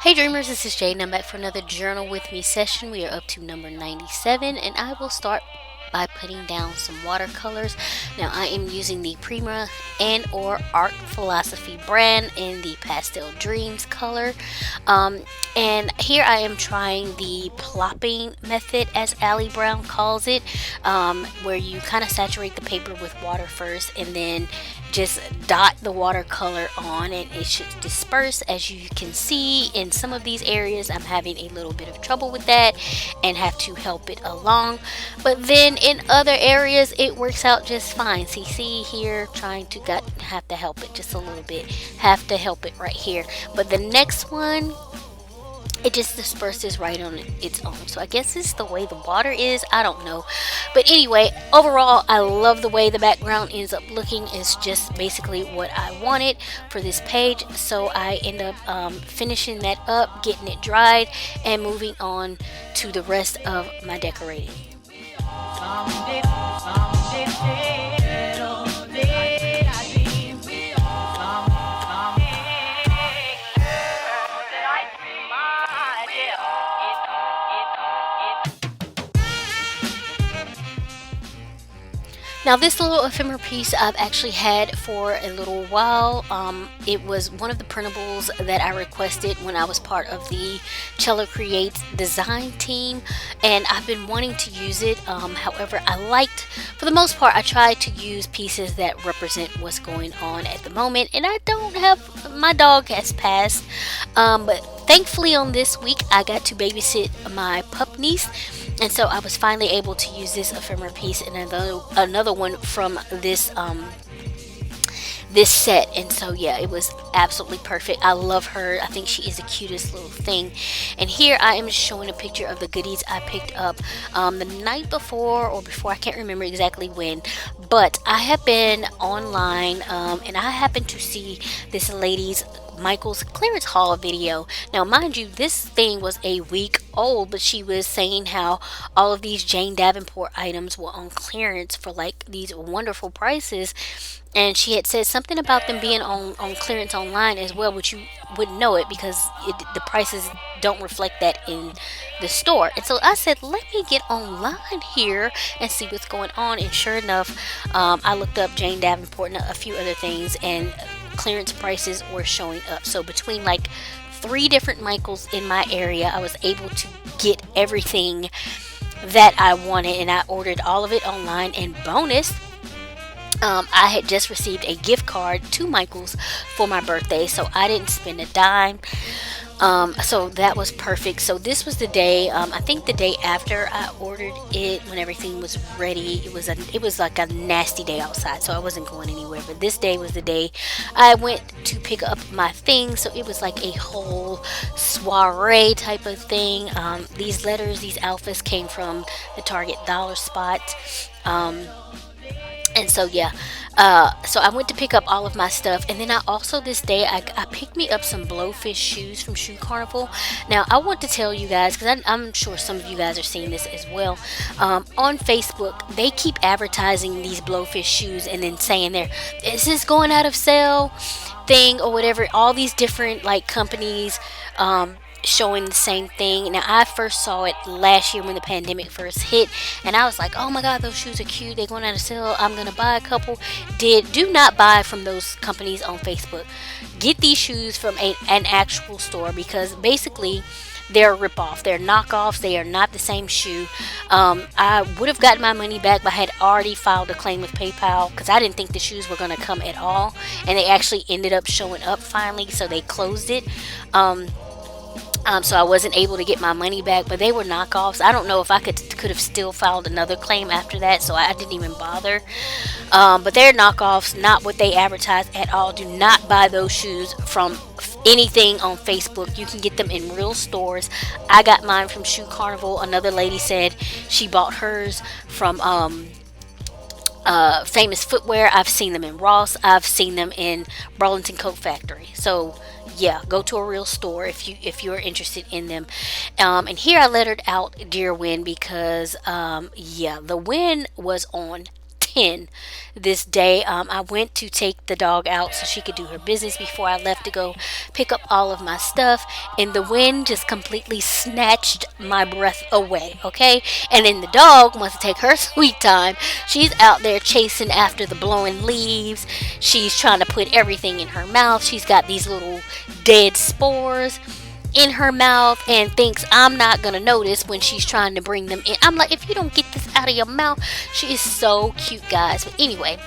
Hey dreamers, this is Jade and I'm back for another Journal With Me session. We are up to number 97 and I will start by putting down some watercolors. Now I am using the Prima and or Art Philosophy brand in the Pastel Dreams color. Um, and here I am trying the plopping method, as Allie Brown calls it, where you kind of saturate the paper with water first and then just dot the watercolor on and it should disperse. As you can see, in some of these areas I'm having a little bit of trouble with that and have to help it along, but then in other areas it works out just fine. See here, trying to have to help it just a little bit, have to help it right here, but the next one, it just disperses right on its own. So I guess it's the way the water is. I don't know. But anyway, overall, I love the way the background ends up looking. It's just basically what I wanted for this page. So I end up finishing that up, getting it dried, and moving on to the rest of my decorating. Now, this little ephemera piece I've actually had for a little while. It was one of the printables that I requested when I was part of the Cello Creates design team, and I've been wanting to use it. However, for the most part, I try to use pieces that represent what's going on at the moment, and I don't have, my dog has passed, but thankfully on this week I got to babysit my pup niece, and so I was finally able to use this ephemera piece and another one from this set. And so yeah, it was absolutely perfect. I love her. I think she is the cutest little thing. And here I am showing a picture of the goodies I picked up the night before or before, I can't remember exactly when, but I have been online and I happened to see this lady's Michael's clearance haul video. Now mind you, this thing was a week old, but she was saying how all of these Jane Davenport items were on clearance for like these wonderful prices, and she had said something about them being on clearance online as well, which you wouldn't know it because the prices don't reflect that in the store. And so I said, let me get online here and see what's going on. And sure enough, I looked up Jane Davenport and a few other things, and clearance prices were showing up. So between like 3 different Michaels in my area, I was able to get everything that I wanted, and I ordered all of it online. And bonus, I had just received a gift card to Michael's for my birthday, so I didn't spend a dime. So that was perfect. So this was the day, I think the day after I ordered it, when everything was ready. It was like a nasty day outside, so I wasn't going anywhere. But this day was the day I went to pick up my things. So it was like a whole soiree type of thing. These alphas came from the Target dollar spot. And so yeah, so I went to pick up all of my stuff, and then I also this day I picked me up some Blowfish shoes from Shoe Carnival. Now I want to tell you guys, because I'm sure some of you guys are seeing this as well, on Facebook they keep advertising these Blowfish shoes and then saying there, is this going out of sale thing or whatever, all these different like companies showing the same thing. Now I first saw it last year when the pandemic first hit, and I was like, oh my god, those shoes are cute, they're going out of sale, I'm gonna buy a couple. Do not buy from those companies on Facebook. Get these shoes from an actual store, because basically they're a ripoff. They're knockoffs. They are not the same shoe. I would have gotten my money back, but I had already filed a claim with PayPal because I didn't think the shoes were going to come at all, and they actually ended up showing up finally, so they closed it. So I wasn't able to get my money back, but they were knockoffs. I don't know if I could have still filed another claim after that, so I didn't even bother. But they're knockoffs, not what they advertise at all. Do not buy those shoes from anything on Facebook. You can get them in real stores. I got mine from Shoe Carnival. Another lady said she bought hers from Famous Footwear. I've seen them in Ross. I've seen them in Burlington Coat Factory. So yeah, go to a real store if you're interested in them. And here I lettered out Dear Wind because yeah, the wind was on pen this day. I went to take the dog out so she could do her business before I left to go pick up all of my stuff, and the wind just completely snatched my breath away, okay? And then the dog wants to take her sweet time. She's out there chasing after the blowing leaves. She's trying to put everything in her mouth. She's got these little dead spores in her mouth and thinks I'm not gonna notice when she's trying to bring them in. I'm like, if you don't get this out of your mouth. She is so cute, guys. But anyway,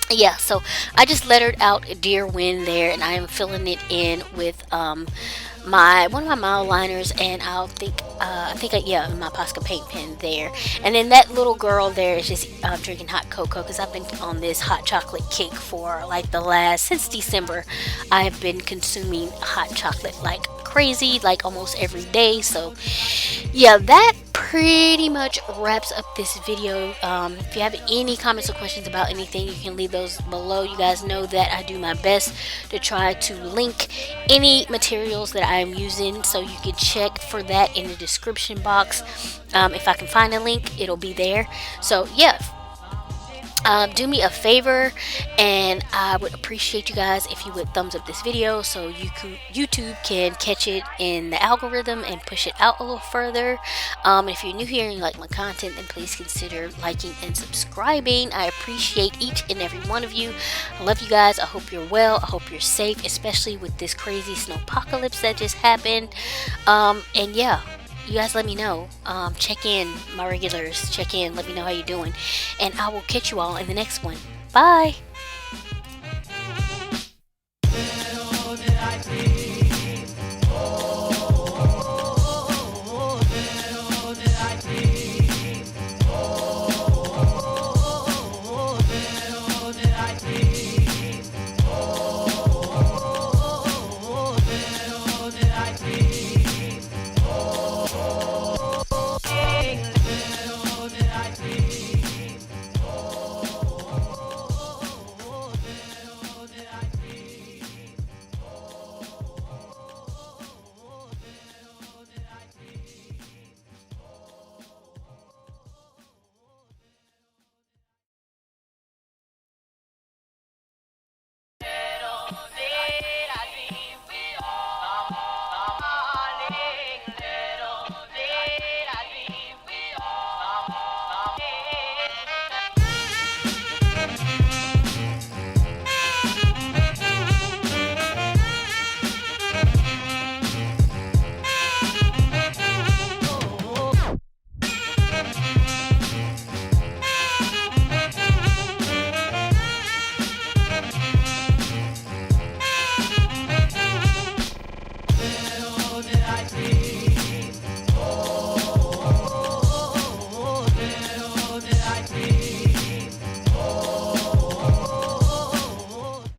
yeah, so I just lettered out a deer wind there, and I am filling it in with my one of my mile liners, and yeah, my Posca paint pen there. And then that little girl there is just drinking hot cocoa, because I've been on this hot chocolate kick for like since December. I have been consuming hot chocolate like crazy, like almost every day. So yeah, that pretty much wraps up this video. If you have any comments or questions about anything, you can leave those below. You guys know that I do my best to try to link any materials that I'm using, so you can check for that in the description box. If I can find a link, it'll be there. So yeah, do me a favor, and I would appreciate you guys if you would thumbs up this video so YouTube can catch it in the algorithm and push it out a little further. If you're new here and you like my content, then please consider liking and subscribing. I appreciate each and every one of you. I love you guys. I hope you're well. I hope you're safe, especially with this crazy snowpocalypse that just happened. And yeah, you guys let me know. Check in, my regulars. Check in. Let me know how you're doing. And I will catch you all in the next one. Bye.